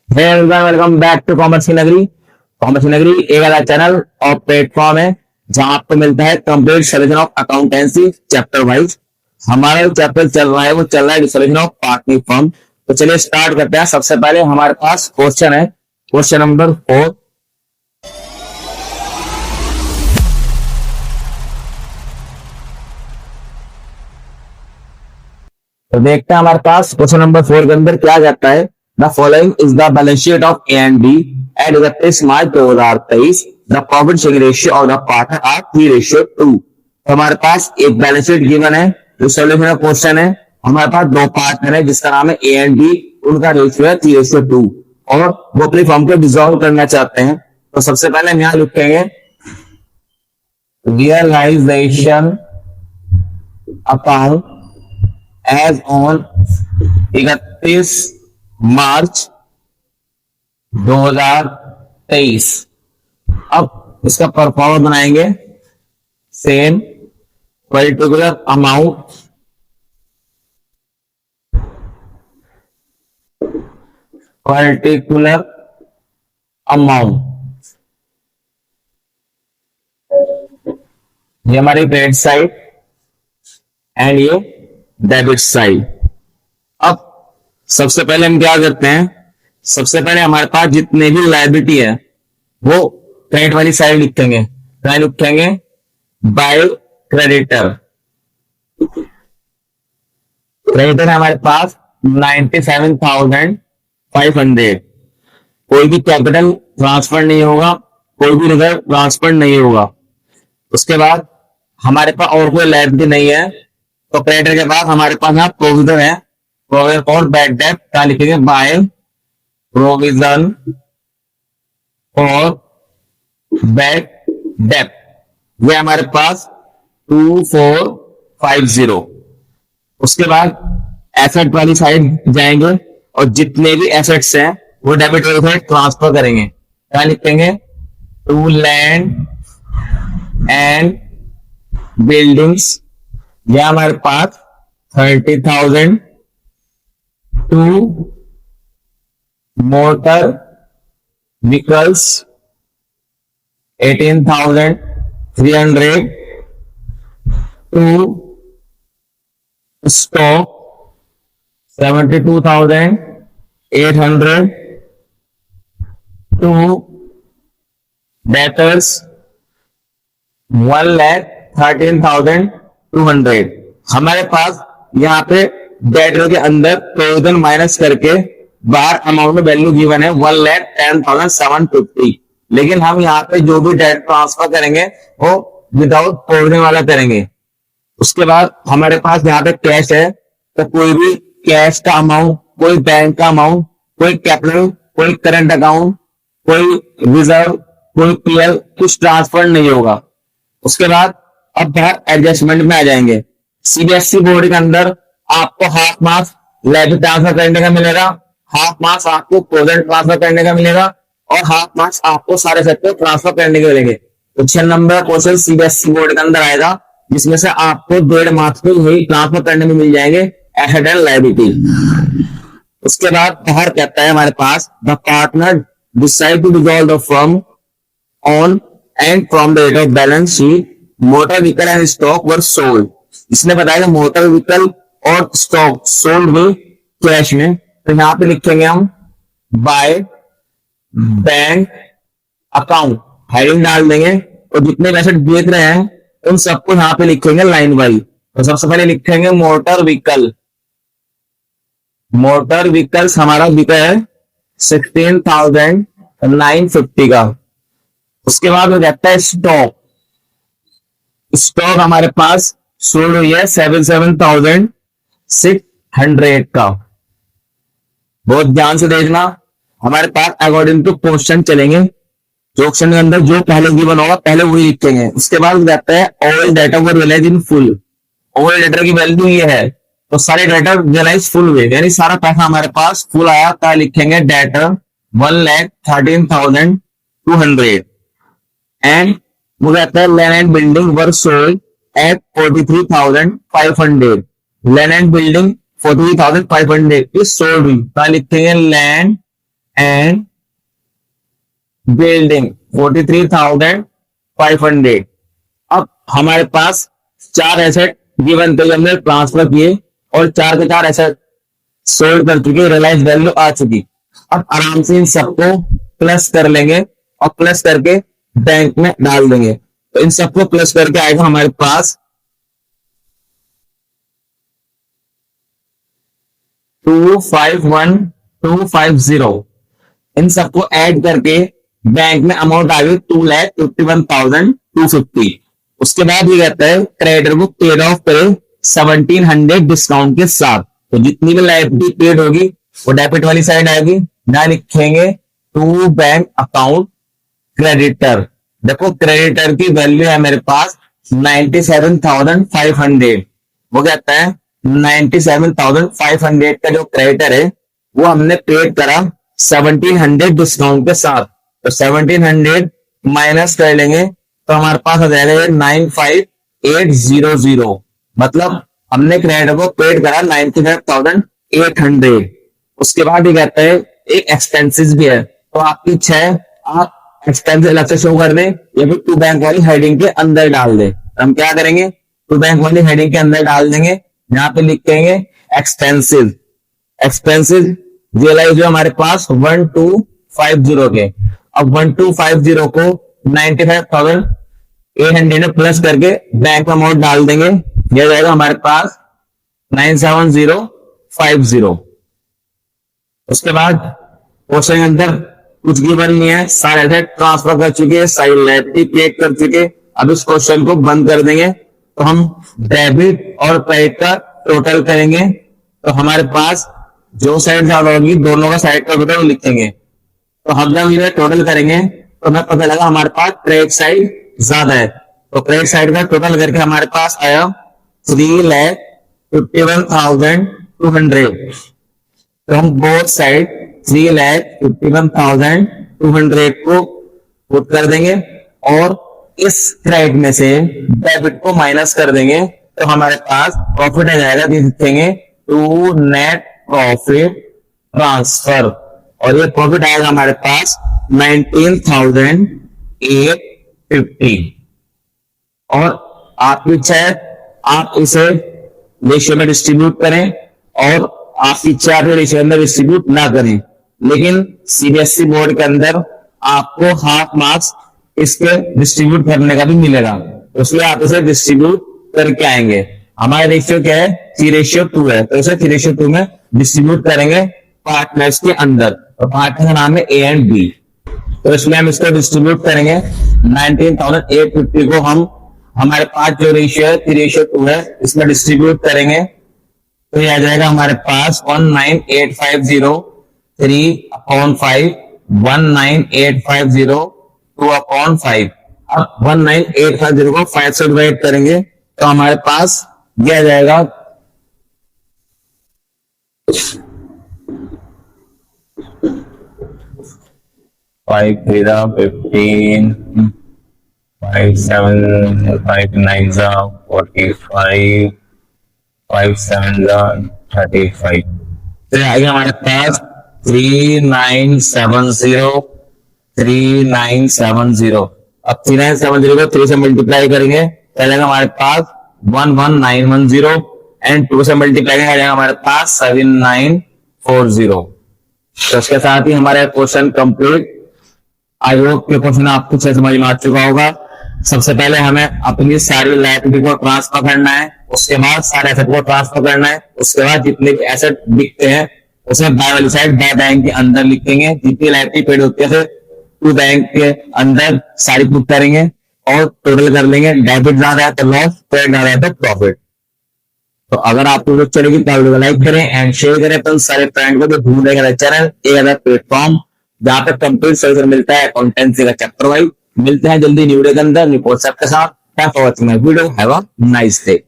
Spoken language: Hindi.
वेलकम बैक टू कॉमर्स की नगरी। कॉमर्स की नगरी एक अलग चैनल और प्लेटफॉर्म है जहां आपको मिलता है complete solution of accountancy chapter wise. हमारा जो चैप्टर चल रहा है वो चल रहा है सोल्यूशन ऑफ पार्टनर फर्म। तो चलिए स्टार्ट करते हैं। सबसे पहले हमारे पास क्वेश्चन है, क्वेश्चन नंबर 4। तो देखते हैं हमारे पास क्वेश्चन नंबर 4 के अंदर क्या कहता है। The following is the balance sheet of A and B at 31 March 2023। The profit sharing ratio of the partner are 3:2। तो हमारे पास एक बैलेंस शीट गिवन है, जो सोल्यूशन ऑफ क्वेश्चन है। हमारे पास दो पार्टनर है जिसका नाम है ए एंड बी, उनका रेशियो है 3:2 और वो अपनी फर्म को डिसॉल्व करना चाहते हैं। तो सबसे पहले हम यहाँ लिखेंगे realisation account as on 31 March 2023। अब इसका परफॉर्मेंस बनाएंगे। सेम पर्टिकुलर अमाउंट ये हमारी क्रेडिट साइड एंड ये डेबिट साइड। अब सबसे पहले हम क्या करते हैं, सबसे पहले हमारे पास जितने भी लायबिलिटी है वो क्रेडिट वाली साइड लिखेंगे। क्या लिखेंगे? Bye creditor. क्रेडिटर है हमारे पास 97,500। कोई भी कैपिटल ट्रांसफर नहीं होगा, कोई भी रिजर्व ट्रांसफर नहीं होगा। उसके बाद हमारे पास और कोई लायबिलिटी नहीं है। तो क्रेडिटर के बाद हमारे पास यहाँ प्रोविजन है, प्रोविजन फॉर बैड डेट। क्या लिखेंगे? By provision for bad debt. ये हमारे पास 2450। उसके बाद एसेट वाली साइड जाएंगे और जितने भी एसेट्स हैं वो डेबिट वाली साइड ट्रांसफर करेंगे। क्या लिखेंगे? टू लैंड एंड बिल्डिंग्स, ये हमारे पास 30,000। To motor vehicles 18,300। To stock 72,800। To debtors 1,13,200। हमारे पास यहाँ पे डेटर के अंदर प्रोविजन माइनस करके बाहर अमाउंट में वैल्यू गिवन है 1,10,750। लेकिन हम यहाँ पे जो भी डेट ट्रांसफर करेंगे वो विदाउट प्रोविजन वाला करेंगे। उसके बाद हमारे पास यहाँ पे कैश है, तो कोई भी कैश का अमाउंट, कोई बैंक का अमाउंट, कोई कैपिटल, कोई करंट अकाउंट, कोई रिजर्व, कोई पीएल, कुछ ट्रांसफर नहीं होगा। उसके बाद अब बाहर एडजस्टमेंट में आ जाएंगे। सीबीएसई बोर्ड के अंदर आपको हाफ मार्क्स लायबिलिटी ट्रांसफर करने का मिलेगा, हाफ मार्क्स आपको प्रोविजन ट्रांसफर करने का मिलेगा और हाफ मार्क्स आपको सारे सेक्टर ट्रांसफर करने के मिलेंगे। तो 6 नंबर क्वेश्चन सीबीएसई बोर्ड के अंदर आएगा, जिसमें से आपको 1.5 मार्क्स में ही ट्रांसफर करने में मिल जाएंगे एसेट एंड लायबिलिटी। उसके बाद बाहर कहता है हमारे पास the partner decide to dissolve the firm on and from the date of balance sheet motor vehicle and stock were sold. इसने बताया मोटर व्हीकल और स्टॉक सोल्ड हुए कैश में। तो यहाँ पे लिखेंगे हम बाय बैंक अकाउंट, हेडिंग डाल देंगे और जितने एसेट बेच रहे हैं उन सबको यहाँ पे लिखेंगे लाइन वाइज। तो सबसे पहले लिखेंगे मोटर व्हीकल। मोटर व्हीकल्स हमारा बिका है 16,950 का। उसके बाद वो कहता है स्टॉक। स्टॉक हमारे पास सोल्ड हुई है 77,600 का। बहुत ध्यान से देखना, हमारे पास अकॉर्डिंग टू क्वेश्चन चलेंगे। जो ऑप्शन के अंदर जो पहले गिवन होगा पहले वही लिखेंगे। उसके बाद कहता है ऑल डेटा were realise in full. All डेटा की वैल्यू ये है, तो सारे डेटा रियलाइज फुल हुए, यानी सारा पैसा हमारे पास फुल आया। तो लिखेंगे डेटा 1,13,200 एंड वो कहता है land and building were sold at 43,500। Land and building 43,500 is sold हुई। तो लिखेंगे लैंड एंड बिल्डिंग 43,500। अब हमारे पास चार एसेट गिवन थे, हमने ट्रांसफर किए और चार के चार एसेट सोल्ड कर चुके, रियलाइज वैल्यू आ चुकी। अब आराम से इन सबको प्लस कर लेंगे और प्लस करके बैंक में डाल देंगे। तो इन सबको प्लस करके आएगा हमारे पास 251,250। इन सबको ऐड करके बैंक में अमाउंट आ गई 2,51,250। उसके बाद ये कहता है क्रेडिटर को पेड ऑफ करे 1,700 डिस्काउंट के साथ। तो जितनी भी लायबिलिटी पेड होगी वो डेबिट वाली साइड आएगी, ना लिखेंगे टू बैंक अकाउंट क्रेडिटर। देखो क्रेडिटर की वैल्यू है मेरे पास 97,500। वो कहता है 97,500 का जो क्रेडिटर है वो हमने पेड करा 1,700 डिस्काउंट के साथ। तो 1,700 माइनस कर लेंगे तो हमारे पास आ जाएगा 95,800। मतलब हमने क्रेडिटर को पेड करा 95,800। उसके बाद ये कहता है एक एक्सपेंसेस भी है, तो आपकी इच्छा है आप एक्सपेंस अलग से शो कर दें या फिर टू बैंक वाली हेडिंग के अंदर डाल दें। हम क्या करेंगे, टू बैंक वाली हेडिंग के अंदर डाल देंगे, यहाँ पे लिखेंगे एक्सपेंसिव। एक्सपेंसिव रियलाइज जो हमारे पास 1,250 के। अब 1,250 को 95,800 में प्लस करके बैंक में अमाउंट डाल देंगे, यह जाएगा हमारे पास 97050। उसके बाद क्वेश्चन के अंदर कुछ गिवन नहीं है, सारे एसेट ट्रांसफर कर चुके, सारी लायबिलिटी पे कर चुके। अब इस क्वेश्चन को बंद कर देंगे तो हम डेबिट और क्रेडिट का टोटल करेंगे। तो हमारे पास जो साइड ज्यादा होगी दोनों का साइड का टोटल लिखेंगे। तो हम जब ये टोटल करेंगे तो हमें पता लगा हमारे पास क्रेडिट साइड ज्यादा है। तो क्रेडिट साइड का टोटल करके हमारे पास आया 3,51,200। तो हम बोथ साइड 3,51,200 को पुट कर देंगे और इस क्रेडिट में से डेबिट को माइनस कर देंगे। तो हमारे पास प्रॉफिट आ जाएगा, लिखेंगे टू नेट प्रॉफिट ट्रांसफर, और ये प्रॉफिट आएगा हमारे पास 19,850। और आपकी इच्छा है आप इसे रेशियो में डिस्ट्रीब्यूट करें और आपकी इच्छा है रेशियो में डिस्ट्रीब्यूट ना करें, लेकिन सीबीएसई बोर्ड के अंदर आपको हाफ मार्क्स इसके डिस्ट्रीब्यूट करने का भी मिलेगा, उसमें आप इसे डिस्ट्रीब्यूट करके आएंगे। हमारा रेशियो क्या है, 3:2 है, तो इसे 3:2 में डिस्ट्रीब्यूट करेंगे पार्टनर्स के अंदर। तो पार्टनर का नाम है ए एंड बी, तो इसमें हम इसको डिस्ट्रीब्यूट करेंगे। 19,850 को हम हमारे पास जो रेशियो है 3:2 है, इसमें डिस्ट्रीब्यूट करेंगे तो ये आ जाएगा हमारे पास 19,850 3/5, 19,850 2/5। अब 19,850 को 5 से डिवाइड करेंगे तो हमारे पास ये आ जाएगा 5 3 15, 5 7 5 9 45, 5 7 35। तो आएगा हमारे पास 3970। अब 3970 को 3 से मल्टीप्लाई करेंगे तो आएगा हमारे पास 11,910 एंड 2 से मल्टीप्लाई करेंगे आएगा हमारे पास 7,940। तो इसके साथ ही हमारा क्वेश्चन कंप्लीट। आई होप कि क्वेश्चन आपको अच्छे समझ में आ चुका होगा। सबसे पहले हमें अपनी सारी लायबिलिटी को ट्रांसफर करना है, उसके बाद सारे एसेट को ट्रांसफर करना है, उसके बाद जितने भी एसेट बिकते हैं उसे बाय वाली साइड बाय बैंक के अंदर लिखेंगे, जितनी लायबिलिटी पेड होती है टू बैंक के अंदर सारी पुट करेंगे और टोटल कर लेंगे। डेबिट ज्यादा है तो लॉस, क्रेडिट ज्यादा है तो प्रॉफिट। तो अगर आपको वीडियो चलेगी तो लाइक करें एंड शेयर करें अपन सारे फ्रेंड को, तो ढूंढ रहे चैनल एक अलग प्लेटफॉर्म जहाँ पे कंप्लीट सोल्यूशन मिलता है अकाउंटेंसी का चैप्टर वाइज। मिलते हैं जल्दी न्यू वीडियो के अंदर न्यू कॉन्सेप्ट के साथ। Thanks for watching my video, have a nice day.